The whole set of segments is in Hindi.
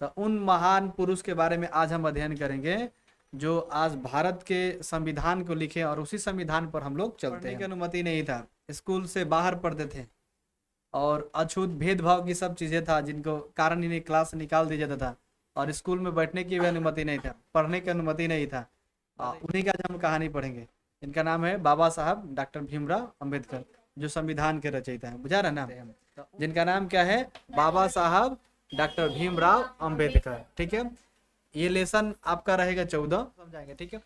तो उन महान पुरुष के बारे में आज हम अध्ययन करेंगे जो आज भारत के संविधान को लिखे और उसी संविधान पर हम लोग चलते हैं। की अनुमति नहीं था, स्कूल से बाहर पढ़ते थे और अछूत भेदभाव की सब चीजें था जिनको कारण इन्हें क्लास से निकाल दिया जाता था और स्कूल में बैठने की भी अनुमति नहीं था, पढ़ने की अनुमति नहीं था। उन्हीं का आज हम कहानी पढ़ेंगे। इनका नाम है बाबा साहब डॉक्टर भीमराव अंबेडकर, जो संविधान के रचयिता है। बुझा रहा ना, जिनका नाम क्या है, बाबा साहब डॉक्टर भीमराव अंबेडकर। ठीक है, ये लेसन आपका रहेगा 14, समझाएंगे। ठीक है,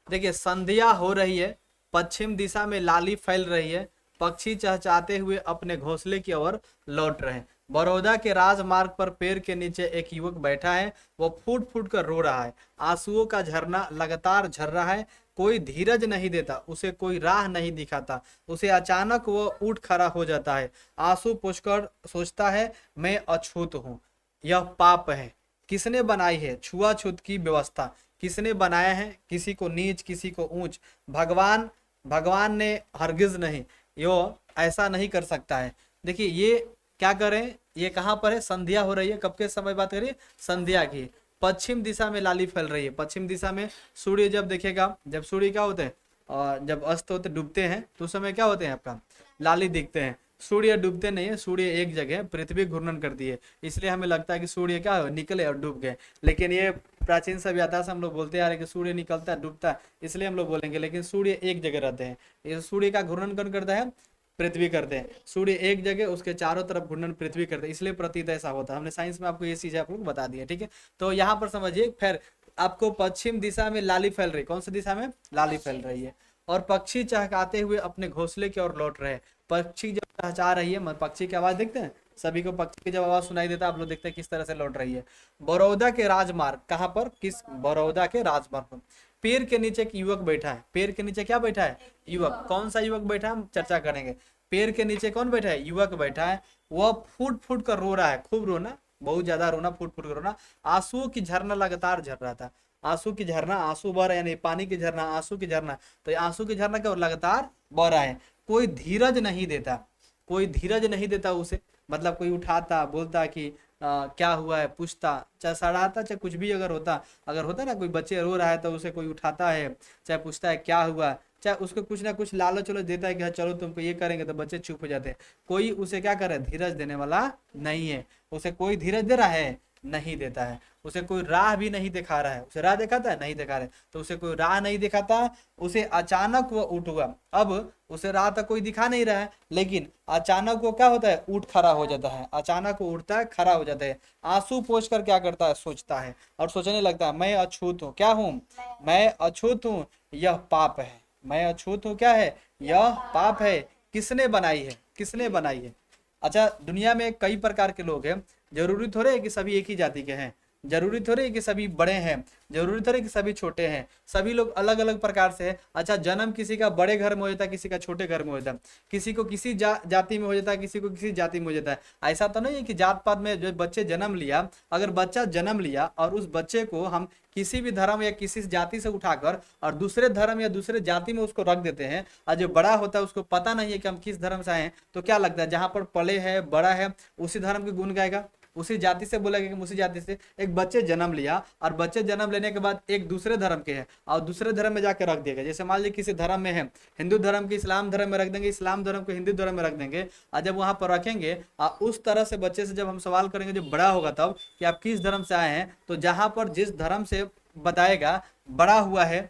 देखिए संध्या हो रही है, पश्चिम दिशा में लाली फैल रही है, पक्षी चहचहाते हुए अपने घोंसले की ओर लौट रहे हैं। बड़ौदा के राजमार्ग पर पेड़ के नीचे एक युवक बैठा है, वो फूट फूट कर रो रहा है, आंसुओं का झरना लगातार झर रहा है। कोई धीरज नहीं देता, उसे कोई राह नहीं दिखाता, उसे अचानक वो उठ खड़ा हो जाता है, आंसू पोंछकर सोचता है, मैं अछूत हूँ, यह पाप है। किसने बनाई है छुआछूत की व्यवस्था? किसने बनाया है किसी को नीच किसी को ऊंच? भगवान ने हरगिज नहीं, यो ऐसा नहीं कर सकता है। देखिए ये क्या करें, ये कहाँ पर है, संध्या हो रही है। कब के समय बात करिए, संध्या की। पश्चिम दिशा में लाली फैल रही है, पश्चिम दिशा में सूर्य जब देखेगा, जब सूर्य क्या होते हैं और जब अस्त होते डूबते हैं तो उस समय क्या होते हैं आपका, लाली दिखते हैं। सूर्य डूबते नहीं है, सूर्य एक जगह पृथ्वी घूर्णन करती है, इसलिए हमें लगता है कि सूर्य क्या हो, निकले और डूब गए। लेकिन ये प्राचीन सभ्यता से हम लोग बोलते आ रहे कि सूर्य निकलता है डूबता है, इसलिए हम लोग बोलेंगे, लेकिन सूर्य एक जगह रहते हैं। ये सूर्य का घूर्णन कौन करता है, पृथ्वी करते हैं। सूर्य एक जगह, उसके चारों तरफ घूर्णन पृथ्वी करते हैं, इसलिए प्रतीत ऐसा होता है। हमने साइंस में आपको ये चीज आप लोग बता दिया। ठीक है, तो यहाँ पर समझिए, फिर आपको पश्चिम दिशा में लाली फैल रही, कौन सी दिशा में, लाली फैल रही है, और पक्षी चहकाते हुए अपने घोंसले की ओर लौट रहे हैं। पक्षी जब चहचहा रही है, पक्षी की आवाज देखते हैं, सभी को पक्षी की जब आवाज सुनाई देता है, आप लोग देखते हैं किस तरह से लौट रही है। बड़ौदा के राजमार्ग, कहाँ पर, किस, बड़ौदा के राजमार्ग पर पेड़ के नीचे एक युवक बैठा है। पेड़ के नीचे क्या बैठा है, युवक। कौन सा युवक बैठा है, हम चर्चा करेंगे। पेड़ के नीचे कौन बैठा है, युवक बैठा है। वह फूट फूट कर रो रहा है, खूब रोना, बहुत ज्यादा रोना, फूट फूट कर रोना। आंसुओं की झरना लगातार झर रहा था। आंसू की झरना, आंसू बह रहा है, यानी पानी की झरना, आंसू की झरना। तो ये आंसू की झरना क्या लगातार बह रहा है। कोई धीरज नहीं देता, कोई धीरज नहीं देता उसे, मतलब कोई उठाता, बोलता कि क्या हुआ है, पूछता, चाहे सड़ाता, चाहे कुछ भी अगर होता ना, कोई बच्चे रो रहा है तो उसे कोई उठाता है, चाहे पूछता है क्या हुआ, चाहे उसको कुछ ना कुछ लालच वालच देता है कि हाँ चलो तुमको ये करेंगे, तो बच्चे चुप हो जाते हैं। कोई उसे क्या करे, धीरज देने वाला नहीं है। उसे कोई धीरज दे रहा है, नहीं देता है। उसे कोई राह भी नहीं दिखा रहा है, उसे राह दिखाता है, नहीं दिखा रहे, तो उसे कोई राह नहीं दिखाता। उसे अचानक वो उठ हुआ, अब उसे राह तक कोई दिखा नहीं रहा है, लेकिन अचानक वो क्या होता है, उठ खड़ा हो जाता है। अचानक वो उठता है, खड़ा हो जाता है, आंसू पोंछ कर क्या करता है, सोचता है, और सोचने लगता है, मैं अछूत हूँ, क्या हूँ, मैं अछूत हूँ, यह पाप है। मैं अछूत हूँ, क्या है, यह पाप है। किसने बनाई है, किसने बनाई है? अच्छा, दुनिया में कई प्रकार के लोग हैं, जरूरी थोड़े है कि सभी एक ही जाति के हैं, जरूरी थोड़े है कि सभी बड़े हैं, जरूरी थोड़े कि सभी छोटे हैं, सभी लोग अलग अलग प्रकार से है। अच्छा, जन्म किसी का बड़े घर में हो जाता है, किसी का छोटे घर में हो जाता है, किसी को किसी जाति में हो जाता है, किसी को किसी जाति में हो जाता है। ऐसा तो नहीं है कि जात पात में जो बच्चे जन्म लिया, अगर बच्चा जन्म लिया और उस बच्चे को हम किसी भी धर्म या किसी जाति से उठाकर और दूसरे धर्म या दूसरे जाति में उसको रख देते हैं, और जो बड़ा होता है उसको पता नहीं है कि हम किस धर्म से आए हैं, तो क्या लगता है जहां पर पले है, बड़ा है, उसी धर्म के गुण गाएगा, उसी जाति से बोलेगा कि उसी जाति से। एक बच्चे जन्म लिया और बच्चे जन्म लेने के बाद एक दूसरे धर्म के हैं और दूसरे धर्म में जाकर रख देगा। जैसे मान लीजिए किसी धर्म में है, हिंदू धर्म के इस्लाम धर्म में रख देंगे, इस्लाम धर्म को हिंदू धर्म में रख देंगे, और जब वहां पर रखेंगे और उस तरह से बच्चे से जब हम सवाल करेंगे, जब बड़ा होगा तब कि आप किस धर्म से आए हैं, तो जहां पर जिस धर्म से बताएगा, बड़ा हुआ है,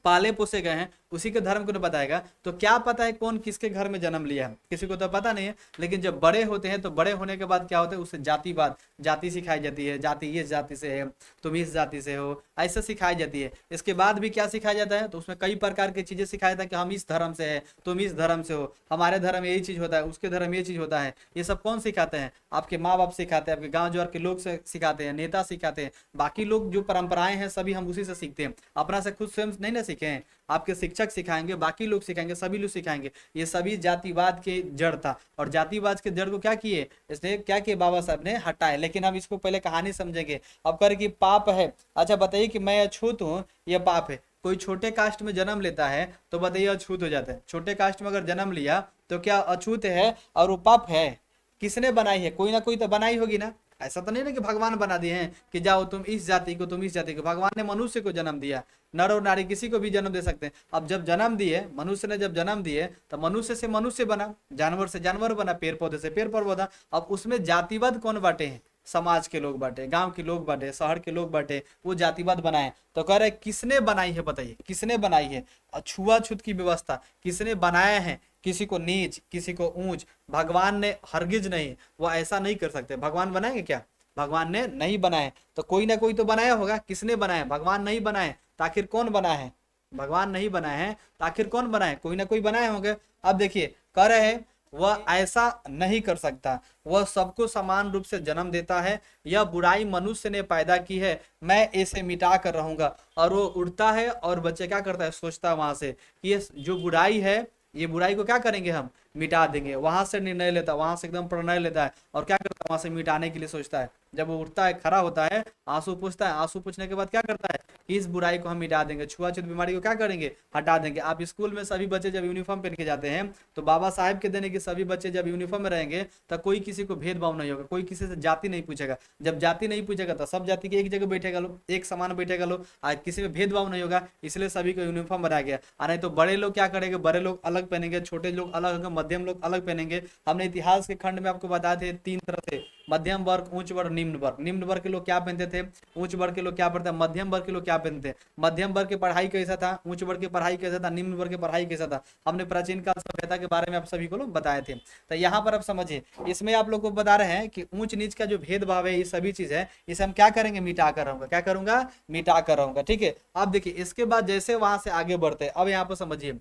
पाले पोसे गए हैं, उसी के धर्म को तो बताएगा। तो क्या पता है कौन किसके घर में जन्म लिया है, किसी को तो पता नहीं है। लेकिन जब बड़े होते हैं तो बड़े होने के बाद क्या होता है, उससे जातिवाद, जाति सिखाई जाती है, जाति ये जाति से है, तुम इस जाति से हो, ऐसा सिखाई जाती है। इसके बाद भी क्या सिखाया जाता है, तो उसमें कई प्रकार की चीजें सिखाया जाता है कि हम इस धर्म से है, तुम इस धर्म से हो, हमारे धर्म में यही चीज होता है, उसके धर्म में ये चीज होता है। ये सब कौन सिखाते हैं, आपके माँ बाप सिखाते हैं, आपके गाँव ज्वार के लोग सिखाते हैं, नेता सिखाते हैं। बाकी लोग जो परंपराएं हैं सभी हम उसी से सीखते हैं, अपना से खुद स्वयं नहीं ना सीखे हैं। आपके शिक्षक सिखाएंगे, बाकी लोग सिखाएंगे, सभी लोग सिखाएंगे। ये सभी जातिवाद के जड़ था, और जातिवाद के जड़ को क्या किए, इसने क्या किए, बाबा साहब ने हटाए। लेकिन हम इसको पहले कहानी समझेंगे। अब कर कि पाप है, अच्छा बताइए कि मैं अछूत हूँ, यह पाप है। कोई छोटे कास्ट में जन्म लेता है तो बताइए अछूत हो जाता है। छोटे कास्ट में अगर जन्म लिया तो क्या अछूत है और वो पाप है? किसने बनाई है, कोई ना कोई तो बनाई होगी ना। ऐसा तो नहीं ना कि भगवान बना दिए हैं कि जाओ तुम इस जाति को, तुम इस जाति को। भगवान ने मनुष्य को जन्म दिया, नर और नारी किसी को भी जन्म दे सकते हैं। अब जब जन्म दिए, मनुष्य ने जब जन्म दिए तो मनुष्य से मनुष्य बना, जानवर से जानवर बना, पेड़ पौधे से पेड़ पौधा। अब उसमें जातिवाद कौन बांटे हैं? समाज के लोग बांटे, गांव के लोग बांटे, शहर के लोग बांटे, वो जातिवाद बनाए। तो कह रहे किसने बनाई है? बताइए किसने बनाई है? छुआछूत की व्यवस्था किसने बनाया है? किसी को नीच, किसी को ऊंच। भगवान ने हरगिज नहीं, वो ऐसा नहीं कर सकते। भगवान बनाएंगे क्या? भगवान ने नहीं बनाए। तो कोई ना कोई तो बनाया होगा। किसने बनाया? भगवान नहीं बनाए तो आखिर कौन बनाए हैं? भगवान नहीं बनाए हैं तो आखिर कौन बनाए? कोई ना कोई बनाए होंगे। अब देखिए कह रहे हैं वह ऐसा नहीं कर सकता, वह सबको समान रूप से जन्म देता है। यह बुराई मनुष्य ने पैदा की है, मैं इसे मिटा कर रहूंगा। और वो उड़ता है और बच्चे क्या करता है? सोचता है वहां से कि ये जो बुराई है, ये बुराई को क्या करेंगे? हम मिटा देंगे। वहां से निर्णय लेता है, वहां से एकदम प्रणय लेता है और क्या करता है? वहां से मिटाने के लिए सोचता है। जब वो उठता है, खड़ा होता है, आंसू पूछता है, आंसू पूछने के बाद क्या करता है? इस बुराई को हम मिटा देंगे, छुआछूत बीमारी को क्या करेंगे? हटा देंगे। आप स्कूल में सभी बच्चे जब यूनिफॉर्म पहन के जाते हैं तो बाबा साहेब के देने के सभी बच्चे जब यूनिफॉर्म में रहेंगे तो कोई किसी को भेदभाव नहीं होगा, कोई किसी से जाति नहीं पूछेगा। जब जाति नहीं पूछेगा तो सब जाति के एक जगह बैठेगा लोग, एक समान बैठेगा लोग, आज किसी में भेदभाव नहीं होगा। इसलिए सभी को यूनिफॉर्म बनाया गया। और नहीं तो बड़े लोग क्या करेंगे? बड़े लोग अलग पहनेंगे, छोटे लोग अलग होंगे, मध्यम लोग अलग पहनेंगे। हमने इतिहास के खंड में आपको बताए थे 3 तरह से, मध्यम वर्ग, उच्च वर्ग, निम्न वर्ग। निम्न वर्ग के लोग क्या पहनते थे, उच्च वर्ग के लोग क्या पहनते थे, मध्यम वर्ग के लोग क्या पहनते थे। मध्यम वर्ग की पढ़ाई कैसा था, उच्च वर्ग की पढ़ाई कैसा था, निम्न वर्ग की पढ़ाई कैसा था। हमने प्राचीन काल सभ्यता के बारे में आप सभी को लोग बताए थे। तो यहाँ पर आप समझिए, इसमें आप लोग को बता रहे हैं कि ऊंच नीच का जो भेदभाव है, ये सभी चीज है, इसे हम क्या करेंगे? मिटा कर रहूंगा। क्या करूंगा? मिटा कर रहूंगा। ठीक है। अब देखिए इसके बाद जैसे वहां से आगे बढ़ते हैं, अब यहाँ पर समझिए,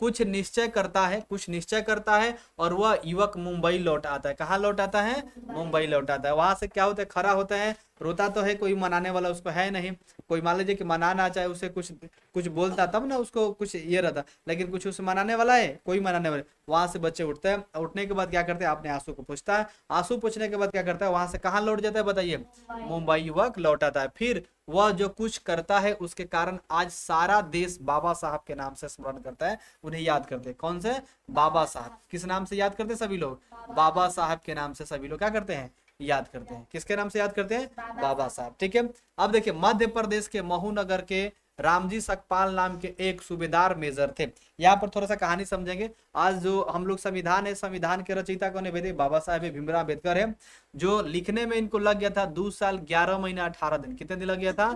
कुछ निश्चय करता है, कुछ निश्चय करता है और वह युवक मुंबई लौट आता है। कहाँ लौट आता है? मुंबई लौट आता है। वहां से क्या होता है? खड़ा होता है, रोता तो है, कोई मनाने वाला उसको है नहीं। कोई मान लीजिए कि मना ना चाहे, उसे कुछ कुछ बोलता तब ना उसको कुछ ये रहता, लेकिन कुछ उसे मनाने वाला है, कोई मनाने वाला। वहां से बच्चे उठते हैं, उठने के बाद क्या करते हैं? अपने आंसू को पूछता है, आंसू पूछने के बाद क्या करता है? वहां से कहाँ लौट जाता है? बताइए, मुंबई युवक लौट आता है। फिर वह जो कुछ करता है उसके कारण आज सारा देश बाबा साहब के नाम से स्मरण करता है, उन्हें याद करते हैं। कौन से? बाबा साहब। किस नाम से याद करते हैं सभी लोग? बाबा साहब के नाम से सभी लोग क्या करते हैं? याद करते हैं। किसके नाम से याद करते हैं? बाबा साहब। ठीक है। अब देखिए मध्य प्रदेश के महू नगर के रामजी सकपाल नाम के एक सूबेदार मेजर थे। यहाँ पर थोड़ा सा कहानी समझेंगे। आज जो हम लोग संविधान है, संविधान के रचयिता कौन है? बाबा साहेब भीमराव अम्बेडकर है। जो लिखने में इनको लग गया था 2 साल 11 महीना 18 दिन। कितने दिन लग गया था?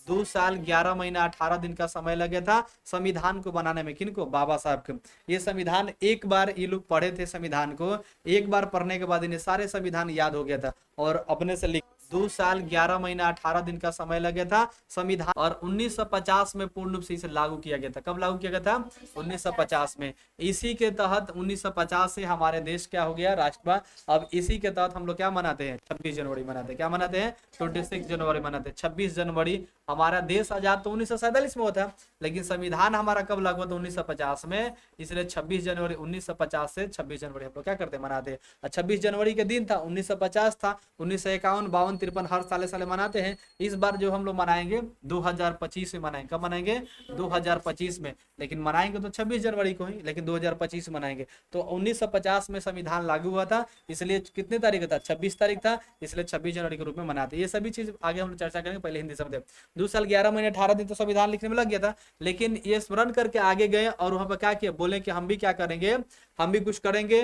2 साल 11 महीना 18 दिन का समय लग गया था संविधान को बनाने में। किनको? बाबा साहब को। ये संविधान एक बार ये लोग पढ़े थे, संविधान को एक बार पढ़ने के बाद इन्हें सारे संविधान याद हो गया था और अपने से 2 साल 11 महीना 18 दिन का समय लगा था संविधान। और 1950 में पूर्ण रूप से इसे लागू किया गया था। कब लागू किया गया था? 1950 में। इसी के तहत 1950 से हमारे देश क्या हो गया? राष्ट्रभाग। अब इसी के तहत हम लोग क्या मनाते हैं? 26 जनवरी मनाते हैं। क्या मनाते हैं? 26 जनवरी मनाते हैं। 26 जनवरी। हमारा देश आजाद तो 1947 में हुआ था, लेकिन संविधान हमारा कब लागू हुआ था? 1950 में। इसलिए 26 जनवरी 1950 से 26 जनवरी हम लोग क्या करते हैं? मनाते हैं। 26 जनवरी के दिन था, 1950 था, 1951, 52, 53 हर साले मनाते हैं। इस बार जो हम लोग मनाएंगे 2025 में मनाएंगे। कब मनाएंगे? 2025 में। लेकिन मनाएंगे तो 26 जनवरी को ही, लेकिन 2025 में मनाएंगे। तो 1950 में संविधान लागू हुआ था, इसलिए कितने तारीख था? 26 तारीख था, इसलिए 26 जनवरी के रूप में मनाते हैं। ये सभी चीज आगे हम लोग चर्चा करेंगे, पहले हिंदी समझे। 2 साल 11 महीने 18 दिन तो संविधान लिखने में लग गया था, लेकिन ये स्मरण करके आगे गए और वहां पर क्या किया? बोले कि हम भी क्या करेंगे? हम भी कुछ करेंगे।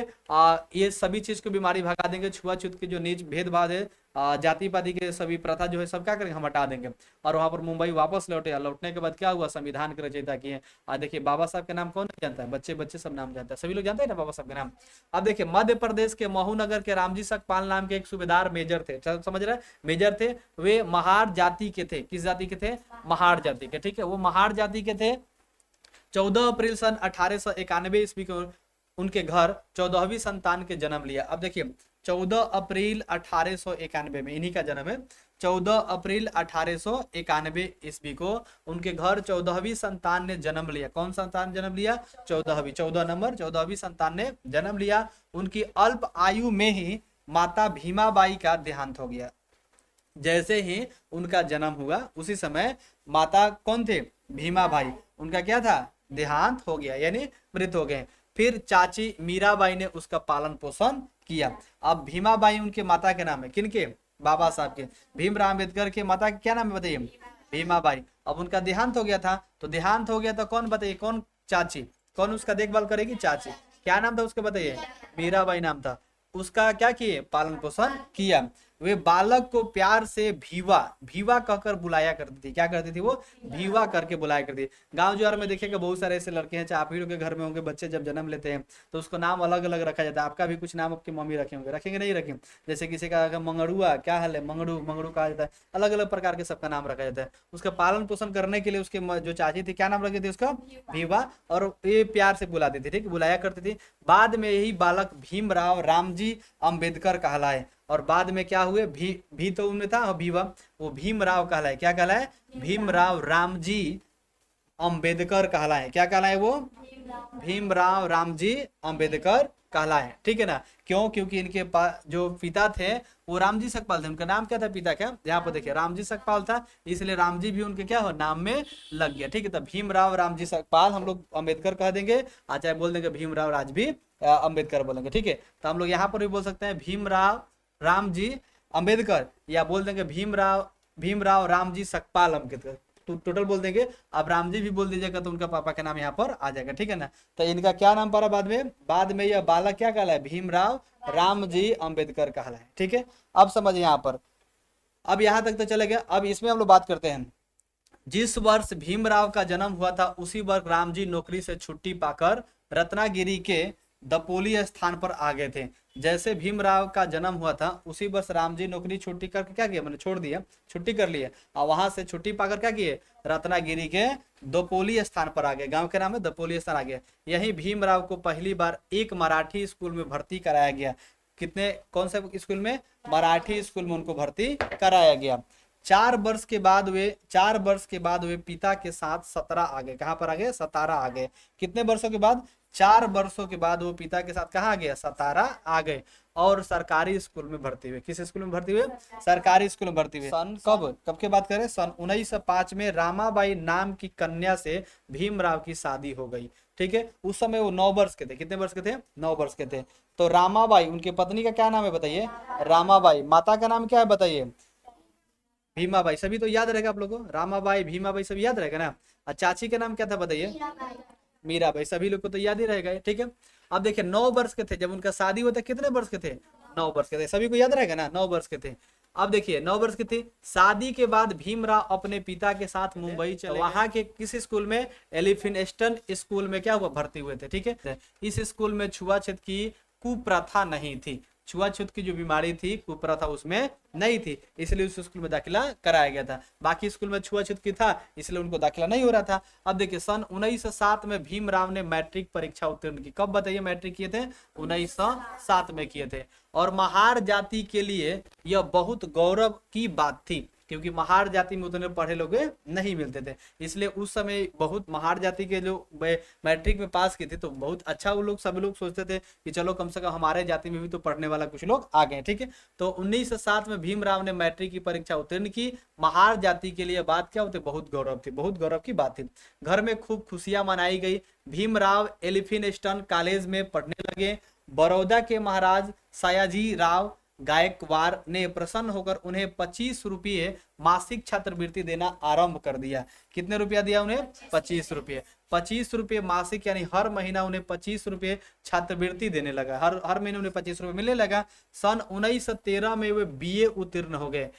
ये सभी चीज को बीमारी भगा देंगे, छुआछूत के जो नीच भेदभाव है, जाति पाति के सभी प्रथा जो है सब क्या करेंगे? हम हटा देंगे। और वहां पर मुंबई वापस लौटे। लौटने के बाद क्या हुआ? संविधान के रचयिता किए। देखिए बाबा साहब के नाम कौन नहीं जानता है? बच्चे बच्चे सब नाम जानते हैं, सभी लोग जानते हैं ना बाबा साहब के नाम। अब देखिए मध्य प्रदेश के महू नगर के रामजी सकपाल नाम के एक सूबेदार मेजर थे। समझ रहे? मेजर थे। वे महार जाति के थे। किस जाति के थे? महार जाति के। ठीक है, वो महार जाति के थे। 14 अप्रैल सन 1891 ईस्वी को उनके घर 14वीं संतान के जन्म लिया। अब देखिए 14 अप्रैल 1891 में इन्हीं का जन्म है। 14 अप्रैल 1891 ईस्वी को उनके घर 14वीं संतान ने जन्म लिया। कौन संतान जन्म लिया? 14वीं, 14 नंबर 14वीं संतान ने जन्म लिया। उनकी अल्प आयु में ही माता भीमाबाई का देहांत हो गया। जैसे ही उनका जन्म हुआ उसी समय माता कौन थे? भीमाबाई। उनका क्या था? देहांत हो गया, यानी मृत हो गए। फिर चाची मीराबाई ने उसका पालन पोषण किया। अब भीमाबाई उनके माता के नाम है। किनके? बाबा साहब के। भीमराव अम्बेडकर के माता का क्या नाम है बताइए? भीमाबाई। अब उनका देहांत हो गया था, तो देहांत हो गया तो कौन बताइए, कौन चाची, कौन उसका देखभाल करेगी? चाची। क्या नाम था उसका बताइए? मीराबाई नाम था। उसका क्या किए? पालन पोषण किया। वे बालक को प्यार से भीवा भीवा कहकर बुलाया करती थी। क्या करती थी वो? भीवा करके बुलाया करती थी। गांव जवार में देखिएगा बहुत सारे ऐसे लड़के हैं, चाहे आप ही लोग के घर में होंगे, बच्चे जब जन्म लेते हैं तो उसको नाम अलग अलग रखा जाता है। आपका भी कुछ नाम आपकी मम्मी रखे होंगे, रखेंगे नहीं रखेंगे? जैसे किसी का मंगड़ुआ, क्या हाल है, मंगड़ू मंगड़ू कहा जाता है। अलग अलग प्रकार के सबका नाम रखा जाता है। उसका पालन पोषण करने के लिए उसके जो चाची थी, क्या नाम रखी थी उसका? भीवा। और ये प्यार से बुलाती थी, ठीक, बुलाया करती थी। बाद में यही बालक भीमराव रामजी अम्बेडकर कहलाए। और बाद में क्या हुए? भी तो उनमें था भीवा, वो भीमराव कहलाए। क्या कहलाए? भीमराव रामजी अम्बेडकर कहलाए। क्या कहलाए वो? भीमराव रामजी अम्बेडकर कहलाए, ठीक है ना। क्यों? क्योंकि इनके जो पिता थे वो रामजी सकपाल थे। उनका नाम क्या था पिता का? यहाँ पर देखिए रामजी सकपाल था, इसलिए रामजी भी उनके क्या हो, नाम में लग गया, ठीक है। तो भीमराव रामजी सकपाल हम लोग अम्बेडकर कह देंगे, चाहे बोल देंगे भीमराव राजभी अम्बेडकर बोलेंगे, ठीक है। तो हम लोग यहाँ पर भी बोल सकते हैं भीमराव रामजी अम्बेडकर, या बोल देंगे भीमराव रामजी सकपाल अम्बेडकर, तो टोटल बोल देंगे। अब रामजी भी बोल दीजिएगा तो उनका पापा का नाम यहाँ पर आ जाएगा, ठीक है ना। तो इनका क्या नाम पड़ा बाद में यह बालक क्या कहलाए? भीमराव रामजी अम्बेडकर कहलाए, ठीक है। अब समझिए यहाँ पर, अब यहाँ तक तो चले गए। अब इसमें हम लोग बात करते हैं, जिस वर्ष भीमराव का जन्म हुआ था उसी वर्ष रामजी नौकरी से छुट्टी पाकर रत्नागिरी के दपोली स्थान पर आ गए थे। जैसे भीमराव का जन्म हुआ था उसी वर्ष रामजी नौकरी छुट्टी करके क्या किया, मैंने छोड़ दिया, छुट्टी कर लिया, और वहां से छुट्टी पाकर क्या किए? रत्नागिरी के दपोली स्थान पर आ गए। गांव के नाम है दपोली स्थान आ गया। यही भीमराव को पहली बार एक मराठी स्कूल में भर्ती कराया गया। कितने, कौन से स्कूल में? मराठी स्कूल में उनको भर्ती कराया गया। 4 वर्ष के बाद वे पिता के साथ सतारा आ गए। कहां पर आ गए? सतारा आ गए। कितने वर्षों के बाद? 4 वर्षों के बाद वो पिता के साथ कहाँ आ गया? सतारा आ गए। और सरकारी स्कूल में भर्ती हुए। किस स्कूल में भर्ती हुए? सरकारी स्कूल में भर्ती हुए। सन कब के बात करें? सन 1905 में रामाबाई नाम की कन्या से भीमराव की शादी हो गई, ठीक है। उस समय वो 9 वर्ष के थे। कितने वर्ष के थे? 9 वर्ष के थे। तो रामाबाई, उनके पत्नी का क्या नाम है बताइए? रामाबाई। माता का नाम क्या है बताइए? भीमाबाई। सभी तो याद रहेगा आप लोगों को, रामाबाई, भीमाबाई सभी याद रहेगा ना। और चाची का नाम क्या था बताइए? मीराबाई। सभी लोग को तो याद ही रहेगा, ठीक है। अब देखिए 9 वर्ष के थे जब उनका शादी हुआ था। कितने वर्ष के थे? 9 वर्ष के थे। सभी को याद रहेगा ना, 9 वर्ष के थे। अब देखिए 9 वर्ष की थी। शादी के बाद भीमराव अपने पिता के साथ मुंबई चले। वहां के किस स्कूल में? एलिफिनेस्टन स्कूल में क्या हुआ? भर्ती हुए थे, ठीक है। इस स्कूल में छुआछूत की कुप्रथा नहीं थी। छुआछूत की जो बीमारी थी, कुप्रथा उसमें नहीं थी, इसलिए उस स्कूल में दाखिला कराया गया था। बाकी स्कूल में छुआछूत की था, इसलिए उनको दाखिला नहीं हो रहा था। अब देखिए सन 1907 में भीमराव ने मैट्रिक परीक्षा उत्तीर्ण की। कब बताइए मैट्रिक किए थे? 1907 में किए थे। और महार जाति के लिए यह बहुत गौरव की बात थी, क्योंकि महार जाति में उतने पढ़े लोग नहीं मिलते थे, इसलिए उस समय बहुत महार जाति के जो मैट्रिक में पास किए थे तो बहुत अच्छा वो लोग, सब लोग सोचते थे कि चलो कम से कम हमारे जाति में भी तो पढ़ने वाला कुछ लोग आ गए, ठीक है। तो 1907 में भीमराव ने मैट्रिक की परीक्षा उत्तीर्ण की। महार जाति के लिए बात क्या होती? बहुत गौरव थी, बहुत गौरव की बात थी। घर में खूब खुशियां मनाई गई। भीमराव एलिफिनेस्टन कॉलेज में पढ़ने लगे। बड़ौदा के महाराज सयाजी राव गायकवाड़ ने प्रसन्न होकर उन्हें 25 रुपये मासिक छात्रवृत्ति देना आरंभ कर दिया। कितने रुपया दिया उन्हें? 25 रुपये। 25 रुपये मासिक, यानी हर महीना उन्हें 25 रुपये छात्रवृत्ति देने लगा। हर महीने उन्हें 25 रुपये मिलने लगा। सन 1913 में वे बीए उत्तीर्ण हो गए।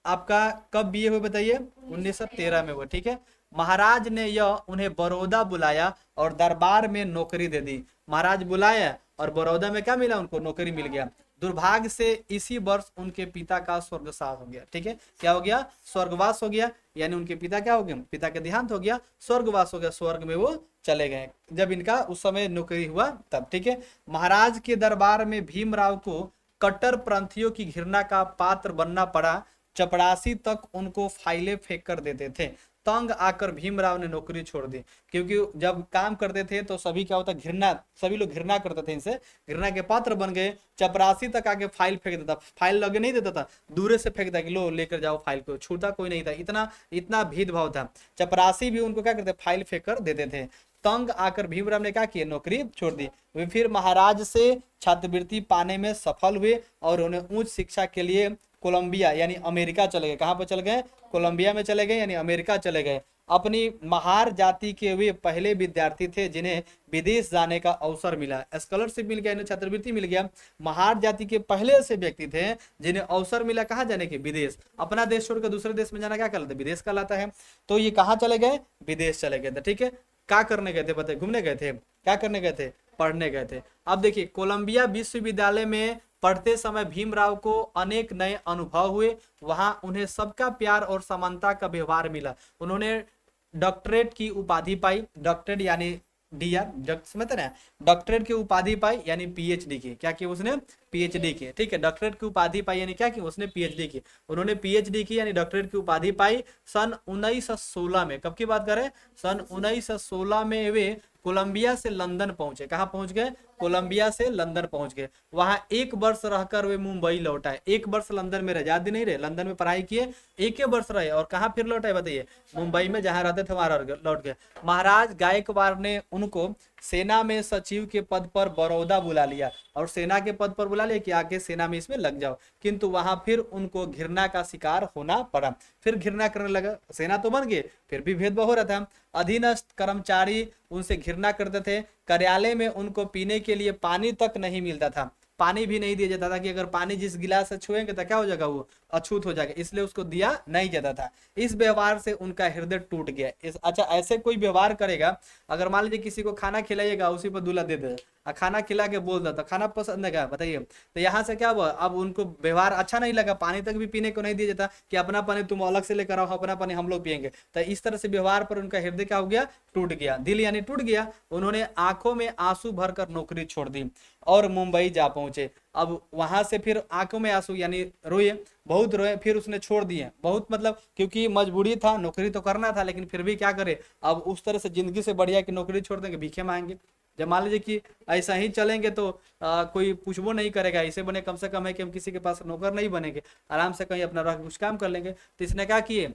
आपका कब बीए हुए बताइए? 1913 में हुआ, ठीक है। महाराज ने यह उन्हें बड़ौदा बुलाया और दरबार में नौकरी दे दी। महाराज बुलाया और बड़ौदा में क्या मिला? उनको नौकरी मिल गया। दुर्भाग्य से इसी वर्ष उनके पिता का स्वर्गवास हो गया, ठीक है। क्या हो गया? स्वर्गवास हो गया, यानी उनके पिता क्या हो गया? पिता का देहांत हो गया, स्वर्गवास हो गया, स्वर्ग में वो चले गए जब इनका उस समय नौकरी हुआ तब, ठीक है। महाराज के दरबार में भीमराव को कट्टरपंथियों की घृणा का पात्र बनना पड़ा। चपरासी तक उनको फाइलें फेंक कर देते थे। तंग आकर भीमराव ने नौकरी छोड़ दी, क्योंकि जब काम करते थे तो सभी क्या होता? घृणा, सभी लोग घृणा करते थे इनसे, घृणा के पात्र बन गए। चपरासी तक आके फाइल फेंक देता, फाइल लगे नहीं देता था, दूर से फेंक देता कि लो लेकर जाओ फाइल को, छूटा कोई नहीं था। इतना भेदभाव था। चपरासी भी उनको क्या करते? फाइल फेंक कर देते थे। तंग आकर भीमराव ने क्या किया? नौकरी छोड़ दी। वे फिर महाराज से छात्रवृत्ति पाने में सफल हुए और उन्हें उच्च शिक्षा के लिए कोलंबिया यानी अमेरिका चले गए। कहाँ पर चले गए? कोलंबिया में चले गए यानी अमेरिका चले गए। अपनी महार जाति के वे पहले विद्यार्थी थे जिन्हें विदेश जाने का अवसर मिला। स्कॉलरशिप मिल गया, इन्हें छात्रवृत्ति मिल गया। महार जाति के पहले से व्यक्ति थे जिन्हें अवसर मिला कहाँ जाने के? विदेश। अपना देश छोड़कर दूसरे देश में जाना क्या कहलाता है? विदेश कहलाता है। तो ये कहाँ चले गए? विदेश चले गए थे। ठीक है, क्या करने गए थे बताइए? घूमने गए थे? क्या करने गए थे? पढ़ने गए थे। अब देखिए, कोलंबिया विश्वविद्यालय में पढ़ते समय भीमराव को अनेक नए अनुभव हुए। वहां उन्हें सबका प्यार और समानता का व्यवहार मिला। उन्होंने डॉक्टरेट की उपाधि पाई। डॉक्टरेट यानी डीआर, समझते ना, डॉक्टरेट की उपाधि पाई यानी पीएचडी की। क्या की उसने? पीएचडी की। ठीक है, डॉक्टरेट की उपाधि पाई यानी क्या की? उसने पीएचडी की। उन्होंने पीएचडी की यानी डॉक्टरेट की उपाधि पाई सन 1916 में। कब की बात करें? सन 1916 में वे कोलंबिया से लंदन पहुंचे। कहाँ पहुंच गए? कोलंबिया से लंदन पहुंच गए। वहां 1 वर्ष रहकर वे मुंबई लौट आए। 1 वर्ष लंदन में रहे, ज्यादा नहीं रहे, लंदन में पढ़ाई किए, 1 वर्ष रहे और कहाँ फिर लौट आए बताइए? मुंबई में, जहां रहते थे वहां लौट गए। महाराज गायकवाड़ ने उनको सेना में सचिव के पद पर बड़ौदा बुला लिया और सेना के पद पर बुला लिया कि आके सेना में इसमें लग जाओ। किंतु वहां फिर उनको घृणा का शिकार होना पड़ा। फिर घृणा करने लगा। सेना तो बन गए, फिर भी भेदभाव हो रहा था। अधीनस्थ कर्मचारी उनसे घृणा करते थे। कार्यालय में उनको पीने के लिए पानी तक नहीं मिलता था। पानी भी नहीं दिया जाता था कि अगर पानी जिस गिलास से छुएंगे तो क्या हो जाएगा? वो अछूत हो जाएगा, इसलिए उसको दिया नहीं जाता था। इस व्यवहार से उनका हृदय टूट गया। अच्छा, ऐसे कोई व्यवहार करेगा, अगर मान लीजिए किसी को खाना खिलाइएगा, उसी पर दूल्हा दे दे, खाना खिला के बोल देता खाना पसंद है क्या बताइए? तो यहाँ से क्या हुआ? अब उनको व्यवहार अच्छा नहीं लगा, पानी तक भी पीने को नहीं दिया जाता कि अपना पानी तुम अलग से लेकर आओ, अपना पानी हम लोग पियेंगे। तो इस तरह से व्यवहार पर उनका हृदय क्या हो गया? टूट गया, दिल यानी टूट गया। उन्होंने आंखों में आंसू भरकर नौकरी छोड़ दी और मुंबई जा पहुंचे। अब वहां से फिर आंखों में आंसू यानी रोए, बहुत रोए, फिर उसने छोड़ दिए। बहुत मतलब क्योंकि मजबूरी था, नौकरी तो करना था, लेकिन फिर भी क्या करे? अब उस तरह से जिंदगी से बढ़िया कि नौकरी छोड़ देंगे, भीखे मांगेंगे। जब मान लीजिए कि ऐसा ही चलेंगे तो कोई पूछबो नहीं करेगा। ऐसे बने कम से कम है कि हम किसी के पास नौकर नहीं बनेंगे, आराम से कहीं अपना रह कुछ काम कर लेंगे। तो इसने क्या किए?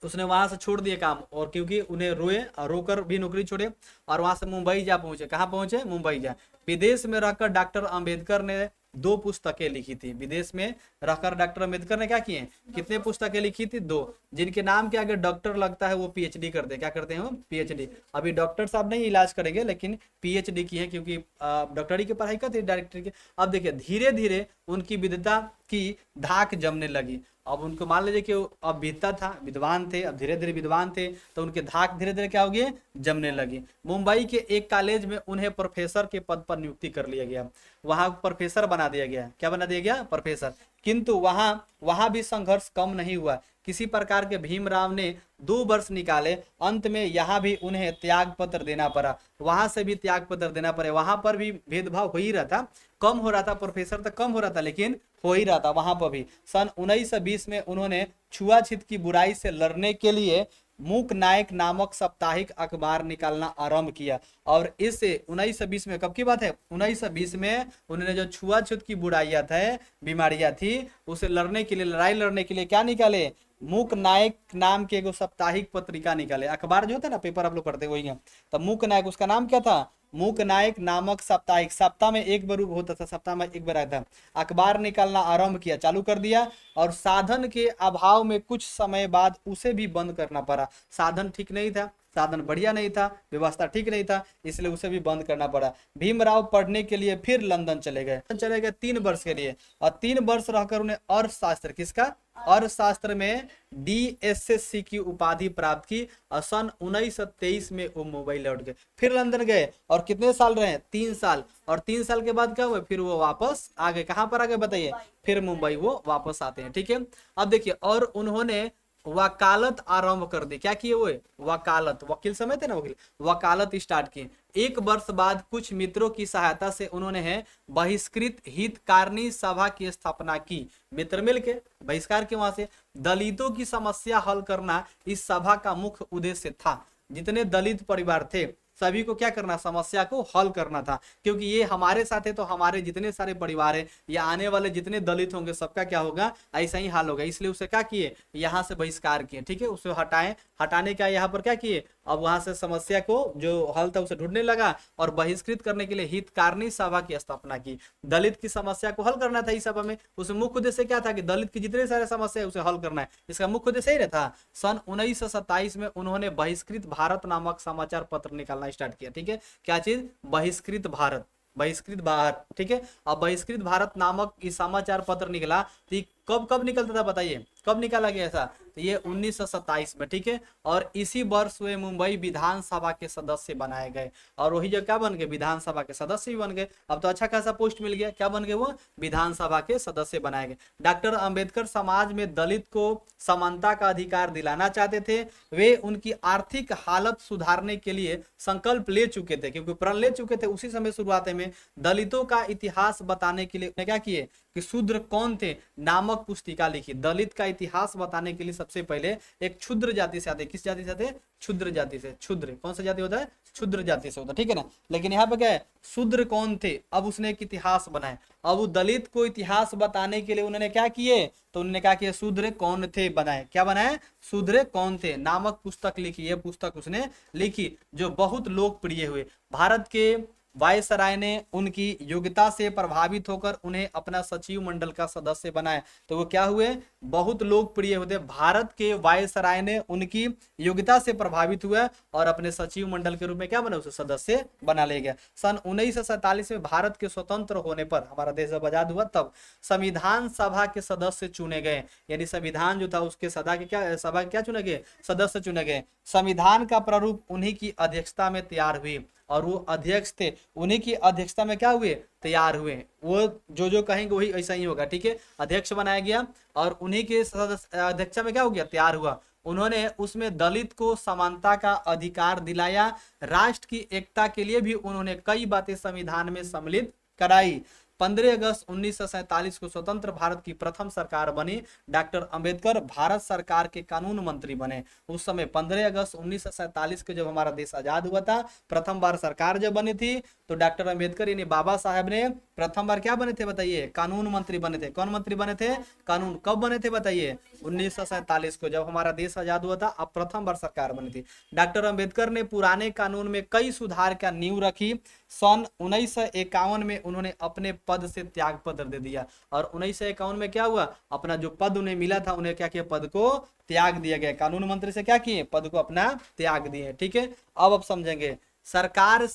उसने वहां से छोड़ दिए काम, और क्योंकि उन्हें रोए और रोकर भी नौकरी छोड़े और वहां से मुंबई जा पहुंचे। कहाँ पहुंचे? मुंबई जा। विदेश में रहकर डॉक्टर अंबेडकर ने 2 पुस्तकें लिखी थी। विदेश में रहकर डॉक्टर अंबेडकर ने क्या किए? कितने पुस्तकें लिखी थी? 2, जिनके नाम के आगे डॉक्टर लगता है वो पीएचडी करते हैं। क्या करते हैं वो? पीएचडी। अभी डॉक्टर साहब नहीं इलाज करेंगे, लेकिन पीएचडी की है, क्योंकि डॉक्टरी की पढ़ाई करते डायरेक्टर की। अब देखिए, धीरे धीरे उनकी विद्वता की धाक जमने लगी। अब उनको मान लीजिए कि अब विद्ता था, विद्वान थे, अब धीरे धीरे विद्वान थे, तो उनके धाक धीरे धीरे क्या हो गए? जमने लगी। मुंबई के एक कॉलेज में उन्हें प्रोफेसर के पद पर नियुक्ति कर लिया गया। वहां प्रोफेसर बना दिया गया। क्या बना दिया गया? प्रोफेसर। किंतु वहां भी संघर्ष कम नहीं हुआ। किसी प्रकार के भीमराव ने 2 वर्ष निकाले। अंत में यहाँ भी उन्हें त्याग पत्र देना पड़ा। वहां से भी त्याग पत्र देना पड़े। वहां पर भी भेदभाव हो ही रहा था, कम हो रहा था, प्रोफेसर तक कम हो रहा था, लेकिन हो ही रहा था वहां पर भी। सन 1920 में उन्होंने छुआछूत की बुराई से लड़ने के लिए मूक नायक नामक साप्ताहिक अखबार निकालना आरंभ किया। और इस 1920 में, कब की बात है? 1920 में उन्होंने जो छुआछूत की बुराइयां थे, बीमारियां थी, उसे लड़ने के लिए, लड़ाई लड़ने के लिए क्या निकाले? मूक नायक नाम के एगो साप्ताहिक पत्रिका निकाले। अखबार जो होता है ना, पेपर आप लोग पढ़ते वही है। तो मूक नायक, उसका नाम क्या था? मूक नायक नामक साप्ताहिक। सप्ताह में 1 बार होता था, सप्ताह में 1 बार आता था। अखबार निकालना आरंभ किया, चालू कर दिया। और साधन के अभाव में कुछ समय बाद उसे भी बंद करना पड़ा। साधन ठीक नहीं था, साधन बढ़िया नहीं था, व्यवस्था ठीक नहीं था, इसलिए उसे भी बंद करना पड़ा। भीमराव पढ़ने के लिए फिर लंदन चले गए 3 वर्ष के लिए, और 3 वर्ष रहकर उन्हें अर्थशास्त्र, किसका? अर्थशास्त्र में DSSC की उपाधि प्राप्त की। और सन 1923 में वो मुंबई लौट गए। फिर लंदन गए और कितने साल रहे? 3 साल। और 3 साल के बाद क्या हुआ? फिर वो वापस आ गए। कहाँ पर आ गए बताइए? फिर मुंबई वो वापस आते हैं। ठीक है, अब देखिए, और उन्होंने वकालत आरंभ कर दी। क्या किए? वो वकालत, वकील समझते ना, वकील, वकालत स्टार्ट की। 1 वर्ष बाद कुछ मित्रों की सहायता से उन्होंने बहिष्कृत हितकारिणी सभा की स्थापना की। मित्र मिलके बहिष्कार के, वहां से दलितों की समस्या हल करना इस सभा का मुख्य उद्देश्य था। जितने दलित परिवार थे सभी को क्या करना, समस्या को हल करना था, क्योंकि ये हमारे साथ है तो हमारे जितने सारे परिवार है या आने वाले जितने दलित होंगे सबका क्या होगा, ऐसा ही हाल होगा। इसलिए उसे क्या किए, यहाँ से बहिष्कार किए, ठीक है, उसे हटाए, हटाने का यहाँ पर क्या किए, अब वहां से समस्या को जो हल था उसे ढूंढने लगा और बहिष्कृत करने के लिए हितकारिणी सभा की स्थापना की। दलित की समस्या को हल करना था इस सभा में। उस मुख्य उद्देश्य क्या था कि दलित की जितने सारे समस्या है उसे हल करना है, इसका मुख्य उद्देश्य ही रहता। सन 1927 में उन्होंने बहिष्कृत भारत नामक समाचार पत्र निकालना स्टार्ट किया, ठीक है, क्या चीज, बहिष्कृत भारत, बहिष्कृत भारत, ठीक है। अब बहिष्कृत भारत नामक इस समाचार पत्र निकला, तो कब कब निकलता था बताइए, कब निकाला गया ऐसा, तो ये 1927 में, ठीक है। और इसी वर्ष वे मुंबई विधानसभा के सदस्य बनाए गए, और वही जो क्या बन गए, विधानसभा के सदस्य भी बन गए। अब तो अच्छा खासा पोस्ट मिल गया, क्या बन गए वो, विधानसभा के सदस्य बनाए गए। डॉक्टर अंबेडकर समाज में दलित को समानता का अधिकार दिलाना चाहते थे। वे उनकी आर्थिक हालत सुधारने के लिए संकल्प ले चुके थे, क्योंकि प्रण ले चुके थे उसी समय शुरुआत में। दलितों का इतिहास बताने के लिए क्या किए कि शूद्र कौन थे नामक पुस्तिका लिखी। दलित का इतिहास बताने के लिए सबसे पहले एक क्षुद्र जाति से आते, किस जाति से आते, क्षुद्र जाति से। क्षुद्र कौन सा जाति होता है, क्षुद्र जाति से होता है, ठीक है ना। लेकिन यहाँ पे क्या है, शूद्र कौन थे, अब उसने एक इतिहास बनाया। अब वो दलित को इतिहास बताने के लिए उन्होंने क्या किए, तो उन्होंने क्या किया, शूद्र कौन थे बनाए, क्या बनाए, शूद्र कौन थे नामक पुस्तक लिखी। ये पुस्तक उसने लिखी जो बहुत लोकप्रिय हुए। भारत के वायसराय ने उनकी योग्यता से प्रभावित होकर उन्हें अपना सचिव मंडल का सदस्य बनाया। तो वो क्या हुए, बहुत लोकप्रिय होते। भारत के वायसराय ने उनकी योग्यता से प्रभावित हुए और अपने सचिव मंडल के रूप में क्या बना, उसे सदस्य बना ले गया। सन 1947 में भारत के स्वतंत्र होने पर, हमारा देश जब आजाद हुआ तब संविधान सभा के सदस्य चुने गए, यानी संविधान जो था उसके सभा के क्या चुने गए, सदस्य चुने गए। संविधान का प्रारूप उन्हीं की अध्यक्षता में तैयार हुई, और वो अध्यक्ष थे, उन्हीं की अध्यक्षता में क्या हुए, तैयार हुए। वो जो कहेंगे वही ऐसा ही होगा, ठीक है। अध्यक्ष बनाया गया और उन्हीं के अध्यक्षता में क्या हो गया, तैयार हुआ। उन्होंने उसमें दलित को समानता का अधिकार दिलाया। राष्ट्र की एकता के लिए भी उन्होंने कई बातें संविधान में सम्मिलित कराई। 15 अगस्त 1947 को स्वतंत्र भारत की प्रथम सरकार बनी। डॉक्टर अंबेडकर भारत सरकार के कानून मंत्री बने। उस समय 15 अगस्त 1947 को जब हमारा देश आजाद हुआ था, प्रथम बार सरकार जब बनी थी, तो डॉक्टर अंबेडकर यानी बाबा साहब ने प्रथम बार क्या बने थे बताइए, कानून मंत्री बने थे। कौन मंत्री बने थे, कानून। कब बने थे बताइए, 1947 को जब हमारा देश आजाद हुआ था, अब प्रथम बार सरकार बनी थी। डॉक्टर अंबेडकर ने पुराने कानून में कई सुधार का नींव रखी। सन 1951 में उन्होंने अपने पद से त्याग पत्र दे दिया, और 1951 में क्या हुआ, अपना जो पद उन्हें मिला था उन्हें क्या किया, पद को त्याग दिया गया। कानून मंत्री से क्या किए, पद को अपना त्याग दिए, ठीक है। अब समझेंगे, सरकार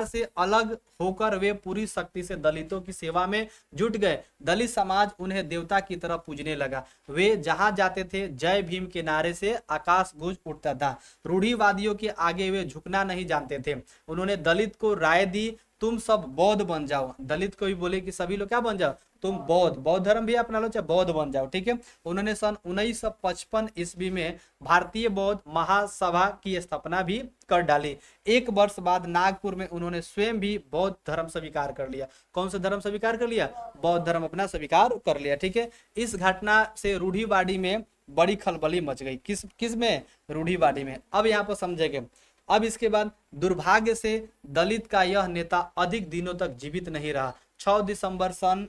से अलग होकर वे पूरी शक्ति से दलितों की सेवा में जुट गए। दलित समाज उन्हें देवता की तरह पूजने लगा। वे जहां जाते थे जय भीम के नारे से आकाश गूंज उठता था। रूढ़िवादियों के आगे वे झुकना नहीं जानते थे। उन्होंने दलित को राय दी, तुम सब बौद्ध बन जाओ। दलित को भी बोले कि सभी लोग क्या बन जाओ, तुम बौद्ध धर्म भी अपना लो, चाहे बौद्ध बन जाओ, ठीक है। उन्होंने सन 1955 ईस्वी में भारतीय बौद्ध महासभा की स्थापना भी कर डाली। एक वर्ष बाद नागपुर में उन्होंने स्वयं भी बौद्ध धर्म स्वीकार कर लिया। कौन सा धर्म स्वीकार कर लिया, बौद्ध धर्म अपना स्वीकार कर लिया, ठीक है। इस घटना से रूढ़िवादी में बड़ी खलबली मच गई। किस में, रूढ़िवादी में। अब यहाँ पर समझेंगे। अब इसके बाद दुर्भाग्य से दलित का यह नेता अधिक दिनों तक जीवित नहीं रहा। 6 दिसंबर सन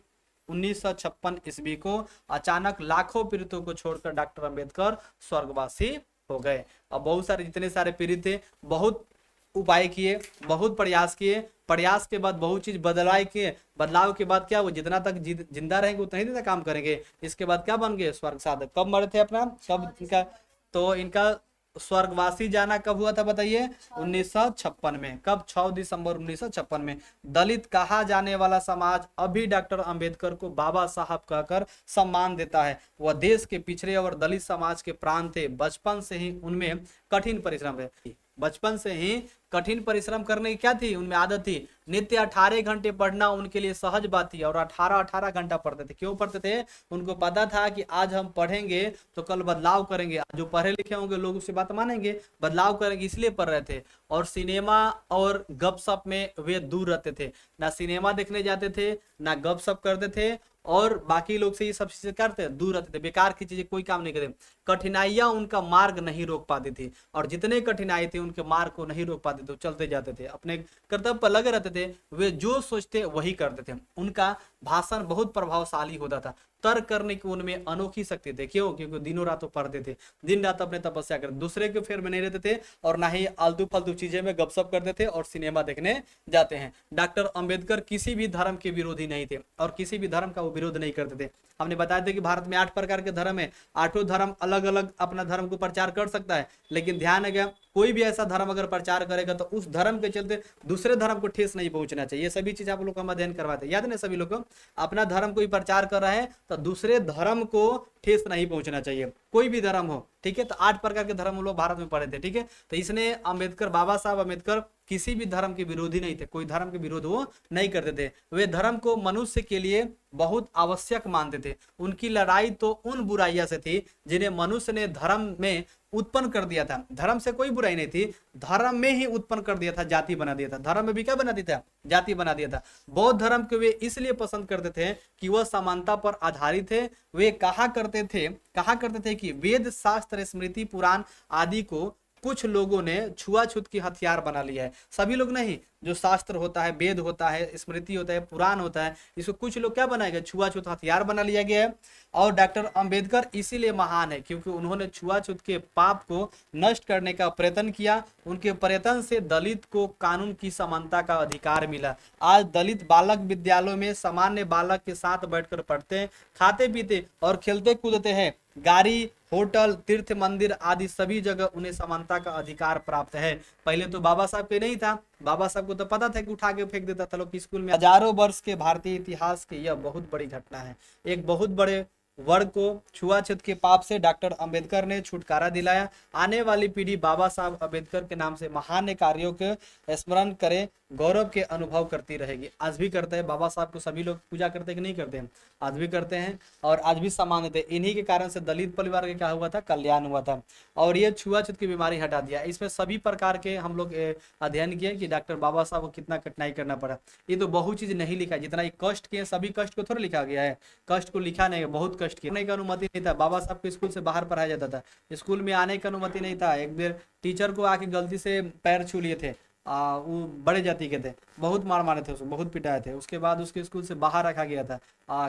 1956 ईस्वी को अचानक लाखों पीड़ितों को छोड़कर डॉक्टर अंबेडकर स्वर्गवासी हो गए। अब बहुत सारे जितने सारे पीड़ित थे, बहुत उपाय किए, बहुत प्रयास किए, प्रयास के बाद बहुत चीज बदलाव के बाद क्या, वो जितना तक जिंदा रहेंगे उतना ही दिन तक काम करेंगे। इसके बाद क्या बन गए, स्वर्ग साधक। कब मरे थे अपना, कब इनका, तो इनका स्वर्गवासी जाना कब हुआ था बताइए, 1956 में। कब, 6 दिसंबर 1956 में। दलित कहा जाने वाला समाज अभी डॉक्टर अंबेडकर को बाबा साहब कहकर सम्मान देता है। वह देश के पिछड़े और दलित समाज के प्राण थे। बचपन से ही उनमें कठिन परिश्रम है, बचपन से ही कठिन परिश्रम करने की क्या थी, उनमें आदत थी। नित्य 18 घंटे पढ़ना उनके लिए सहज बात थी, और 18 घंटा पढ़ते थे। क्यों पढ़ते थे, उनको पता था कि आज हम पढ़ेंगे तो कल बदलाव करेंगे। जो पढ़े लिखे होंगे लोग उससे बात मानेंगे, बदलाव करेंगे, इसलिए पढ़ रहे थे। और सिनेमा और गपशप में वे दूर रहते थे। ना सिनेमा देखने जाते थे, ना गपशप करते थे, और बाकी लोग से ये सब चीजें करते दूर रहते थे। बेकार की चीजें कोई काम नहीं करते। कठिनाइयां उनका मार्ग नहीं रोक पाती थी, और जितने कठिनाई थे उनके मार्ग को नहीं रोक पाते पाते थे, चलते जाते थे, अपने कर्तव्य पर लगे रहते थे, वे जो सोचते वही करते थे। उनका भाषण बहुत प्रभावशाली होता था, तर्क करने की उनमें अनोखी शक्ति थी। क्यों? क्योंकि दिनों रातों पढ़ते थे, दिन रात अपने तपस्या करते, दूसरे के फेर में नहीं रहते थे और ना ही आलतू फालतू चीजें में गपशप करते थे और सिनेमा देखने जाते हैं। डॉक्टर अंबेडकर किसी भी धर्म के विरोधी नहीं थे और किसी भी धर्म का वो विरोध नहीं करते थे। हमने बताया था कि भारत में 8 प्रकार के धर्म है, 8 धर्म अलग अलग अपना धर्म को प्रचार कर सकता है, लेकिन ध्यान है क्या, कोई भी ऐसा धर्म अगर प्रचार करेगा तो उस धर्म के चलते दूसरे धर्म को ठेस नहीं पहुंचना चाहिए। ये सभी चीज आप लोग को हम अध्ययन करवाते हैं, याद नहीं सभी लोग को? अपना धर्म कोई प्रचार कर रहा है तो दूसरे धर्म को ठेस नहीं पहुंचना चाहिए, कोई भी धर्म हो, ठीक है। तो 8 प्रकार के धर्म हम लोग भारत में पढ़े थे, ठीक है। तो इसने अंबेडकर, बाबा साहब अंबेडकर किसी भी धर्म के विरोधी नहीं थे, कोई धर्म के विरोध वो नहीं करते थे। वे धर्म को मनुष्य के लिए बहुत आवश्यक मानते थे। उनकी लड़ाई तो उन बुराइयों से थी जिन्हें मनुष्य ने धर्म में उत्पन्न कर दिया था। धर्म से कोई बुराई नहीं थी, धर्म में ही उत्पन्न कर दिया था, जाति बना दिया था। धर्म में भी क्या बना दिया था? जाति बना दिया था। बौद्ध धर्म को वे इसलिए पसंद करते थे कि वह समानता पर आधारित थे। वे कहा करते थे कि वेद, शास्त्र, स्मृति, पुराण आदि को कुछ लोगों ने छुआछूत की हथियार बना लिया है। सभी लोग नहीं, जो शास्त्र होता है, वेद होता है, स्मृति होता है, पुराण होता है, इसको कुछ लोग क्या बनाए गए? छुआछूत हथियार बना लिया गया है। और डॉक्टर अंबेडकर इसीलिए महान है क्योंकि उन्होंने छुआछूत के पाप को नष्ट करने का प्रयत्न किया। उनके प्रयत्न से दलित को कानून की समानता का अधिकार मिला। आज दलित बालक विद्यालयों में सामान्य बालक के साथ बैठकर पढ़ते हैं, खाते पीते और खेलते कूदते हैं। गाड़ी, होटल, तीर्थ मंदिर आदि सभी जगह उन्हें समानता का अधिकार प्राप्त है। पहले तो बाबा साहब के नहीं था, बाबा साहब को तो पता था कि उठा के फेंक देता था लोग स्कूल में। हजारों वर्ष के भारतीय इतिहास की यह बहुत बड़ी घटना है। एक बहुत बड़े वर्ग को छुआछूत के पाप से डॉक्टर अंबेडकर ने छुटकारा दिलाया। आने वाली पीढ़ी बाबा साहब अंबेडकर के नाम से महान कार्यों के स्मरण करे, गौरव के अनुभव करती रहेगी। आज भी करते हैं, बाबा साहब को सभी लोग पूजा करते हैं कि नहीं करते हैं? आज भी करते हैं और आज भी सम्मान देते हैं। इन्हीं के कारण से दलित परिवार का क्या हुआ था? कल्याण हुआ था और ये छुआछूत की बीमारी हटा दिया। इसमें सभी प्रकार के हम लोग अध्ययन किए कि डॉक्टर बाबा साहब को कितना कठिनाई करना पड़ा। ये तो बहुत चीज नहीं लिखा, जितना ये कष्ट किए सभी कष्ट को थोड़ा लिखा गया है, कष्ट को लिखा नहीं, बहुत कष्ट किए। का अनुमति नहीं था, बाबा साहब को स्कूल से बाहर पढ़ाया जाता था, स्कूल में आने की अनुमति नहीं था। एक बार टीचर को आके गलती से पैर छू लिए थे, वो बड़े जाति के थे, बहुत मार मारे थे उसको, बहुत पिटाए थे। उसके बाद उसके स्कूल से बाहर रखा गया था।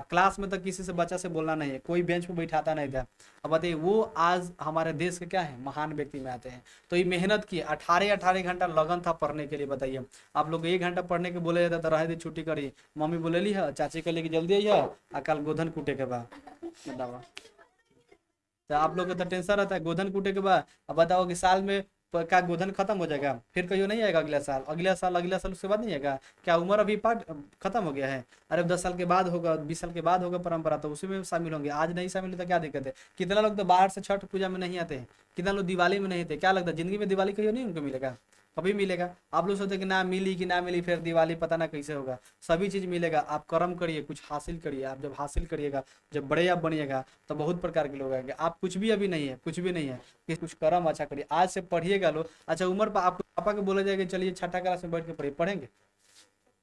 क्लास में तक किसी से बच्चा से बोलना नहीं है, कोई बेंच पे बैठाता नहीं था। अब बताइए, वो आज हमारे देश के क्या है? महान व्यक्ति में आते हैं। तो ये मेहनत की, 18 घंटा लगन था पढ़ने के लिए। बताइए, आप लोग 1 घंटा पढ़ने के बोले जाता था, रहे थे छुट्टी करी, मम्मी बोले ली है चाची के लेके जल्दी आई है, कल गोधन कूटे के बाद बताओ। तो आप लोग को तो टेंशन रहता है गोधन कूटे के बाद। अब बताओ कि साल में क्या गोधन खत्म हो जाएगा? फिर कहियो नहीं आएगा अगला साल, अगला साल उसके बाद नहीं आएगा? क्या उम्र अभी पार्ट खत्म हो गया है? अरे 10 साल के बाद होगा, 20 साल के बाद होगा परंपरा, तो उसी में शामिल होंगे। आज नहीं शामिल होता क्या दिक्कत है? कितना लोग तो बाहर से छठ पूजा में नहीं आते हैं, कितना लोग दिवाली में नहीं थे। क्या लगता है जिंदगी में दिवाली कहियो नहीं उनको मिलेगा? कभी मिलेगा? आप लोग सोचते कि ना मिली कि ना मिली, फिर दिवाली पता ना कैसे होगा। सभी चीज मिलेगा। आप कर्म करिए, कुछ हासिल करिए। आप जब हासिल करिएगा, जब बड़े आप बनिएगा, तो बहुत प्रकार के लोग आएंगे। आप कुछ भी अभी नहीं है, कुछ भी नहीं है कि कुछ कर्म अच्छा करिए, आज से पढ़िएगा। लोग अच्छा उम्र पर आपको पापा के बोला जाएगा चलिए छठा क्लास में बैठ के पढ़िए, पढ़ेंगे?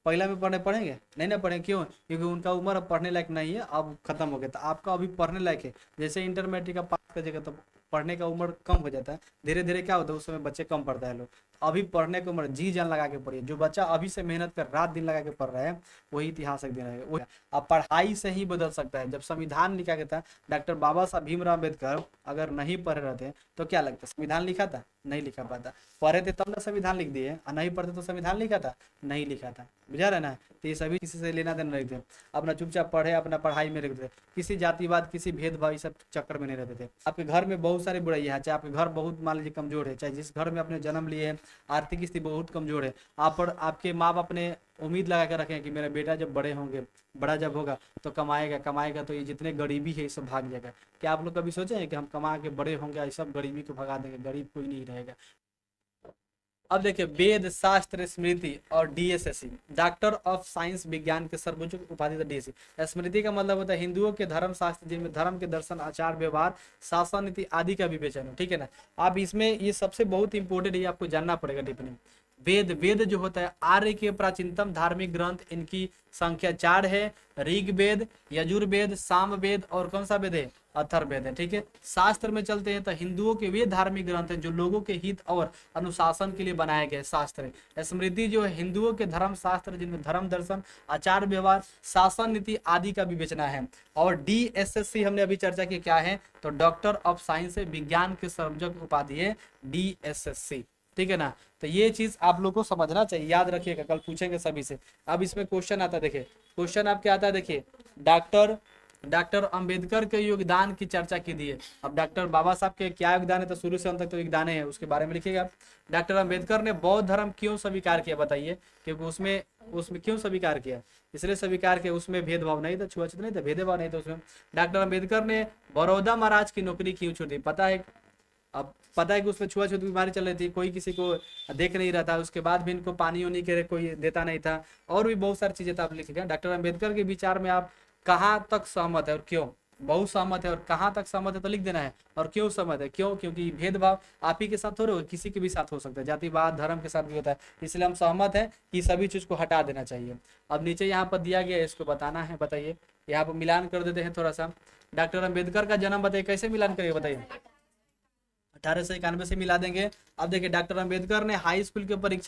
पहला में पढ़ेंगे नहीं ना पढ़ेंगे। क्यों? क्योंकि उनका उम्र अब पढ़ने लायक नहीं है, अब खत्म हो गया। तो आपका अभी पढ़ने लायक है। जैसे इंटरमीडिएट का पास करिएगा तो पढ़ने का उम्र कम हो जाता है, धीरे धीरे क्या होता है उस समय बच्चे कम पढ़ता है लोग। अभी पढ़ने की उम्र, जी जान लगा के पढ़िए। जो बच्चा अभी से मेहनत कर रात दिन लगा के पढ़ रहा है वही इतिहास एक दिन रहेगा। अब पढ़ाई से ही बदल सकता है। जब संविधान लिखा गया था, डॉक्टर बाबा साहब भीमराव अम्बेडकर अगर नहीं पढ़ रहे थे तो क्या लगता? संविधान लिखा था? नहीं लिखा पाता। पढ़े थे तब ना संविधान लिख दिए, और नहीं पढ़ते तो संविधान लिखा था? नहीं लिखा था। बुझा रहे ना? तो ये सभी किसी से लेना देना नहीं थे। अपना चुपचाप पढ़े, अपना पढ़ाई में रखते थे, किसी जातिवाद, किसी भेदभाव सब चक्कर में नहीं रहते थे। आपके घर में बहुत सारी बुराई है, चाहे आपके घर बहुत मान लीजिए कमजोर है, चाहे जिस घर में अपने जन्म लिए हैं आर्थिक स्थिति बहुत कमजोर है, आप पर आपके माँ बाप ने उम्मीद लगा कर रखें कि मेरा बेटा जब बड़ा जब होगा तो कमाएगा तो ये जितने गरीबी है ये सब भाग जाएगा। क्या आप लोग कभी सोचे हैं कि हम कमा के बड़े होंगे, ये सब गरीबी को भगा देंगे? गरीब कोई नहीं रहेगा। अब देखिए, वेद, शास्त्र, स्मृति और डीएसएससी, डॉक्टर ऑफ साइंस, विज्ञान के सर्वोच्च उपाधि डीएससी। स्मृति का मतलब होता है हिंदुओं के धर्म शास्त्र, जिनमें धर्म के दर्शन, आचार व्यवहार, शासन नीति आदि का विवेचन हो। ठीक है ना? आप इसमें ये सबसे बहुत इंपॉर्टेंट है, आपको जानना पड़ेगा टिप्पणी। वेद, वेद जो होता है आर्य के प्राचीनतम धार्मिक ग्रंथ, इनकी संख्या 4 है। ऋग्वेद, यजुर्वेद, सामवेद और कौन सा वेद है, अथर्ववेद है। ठीक है, शास्त्र में चलते हैं तो हिंदुओं के वे धार्मिक ग्रंथ हैं जो लोगों के हित और अनुशासन के लिए बनाए गए शास्त्र है। स्मृति जो है हिंदुओं के धर्म शास्त्र, जिनमें धर्म, दर्शन, आचार व्यवहार, शासन नीति आदि का विवेचना है। और DSSC हमने अभी चर्चा की क्या है, तो डॉक्टर ऑफ साइंस है, विज्ञान के सर्वजक उपाधि है DSSC। ठीक है ना, तो ये चीज आप लोग को समझना चाहिए, याद रखिएगा, कल पूछेंगे सभी से। अब इसमें क्वेश्चन आता है, देखिए क्वेश्चन आपके आता है, देखिए डॉक्टर अंबेडकर के योगदान की चर्चा की दी है। अब डॉक्टर बाबा साहब के क्या योगदान है, तो शुरू से अंत तक तो योगदान है, उसके बारे में लिखिएगा। डॉक्टर अंबेडकर ने बौद्ध धर्म क्यों स्वीकार किया, बताइए, क्योंकि उसमें क्यों स्वीकार किया, इसलिए स्वीकार किया, उसमें भेदभाव नहीं था, छुआछूत नहीं था, भेदभाव नहीं था उसमें। डॉक्टर अंबेडकर ने बड़ौदा महाराज की नौकरी क्यों छोड़ दी, पता है? अब पता है कि उसमें छुआछूत बीमारी चल रही थी, कोई किसी को देख नहीं रहा था, उसके बाद भी इनको पानी उनी के कोई देता नहीं था, और भी बहुत सारी चीजें था, आप लिखिएगा। डॉक्टर अंबेडकर के विचार में आप कहाँ तक सहमत है और क्यों, बहुत सहमत है और कहाँ तक सहमत है तो लिख देना है, और क्यों सहमत है, क्यों, क्योंकि भेदभाव आप ही के साथ थोड़े हो, किसी के भी साथ हो सकता है, जातिवाद धर्म के साथ भी होता है, इसलिए हम सहमत हैं कि सभी चीज को हटा देना चाहिए। अब नीचे यहाँ पर दिया गया है, इसको बताना है, बताइए, यहाँ पर मिलान कर देते हैं थोड़ा सा। डॉक्टर अंबेडकर का जन्म बताइए, कैसे मिलान करिए, बताइए। 1891 से मिला देंगे। अब देखिए डॉक्टर अंबेडकर ने हाई स्कूल की परीक्षा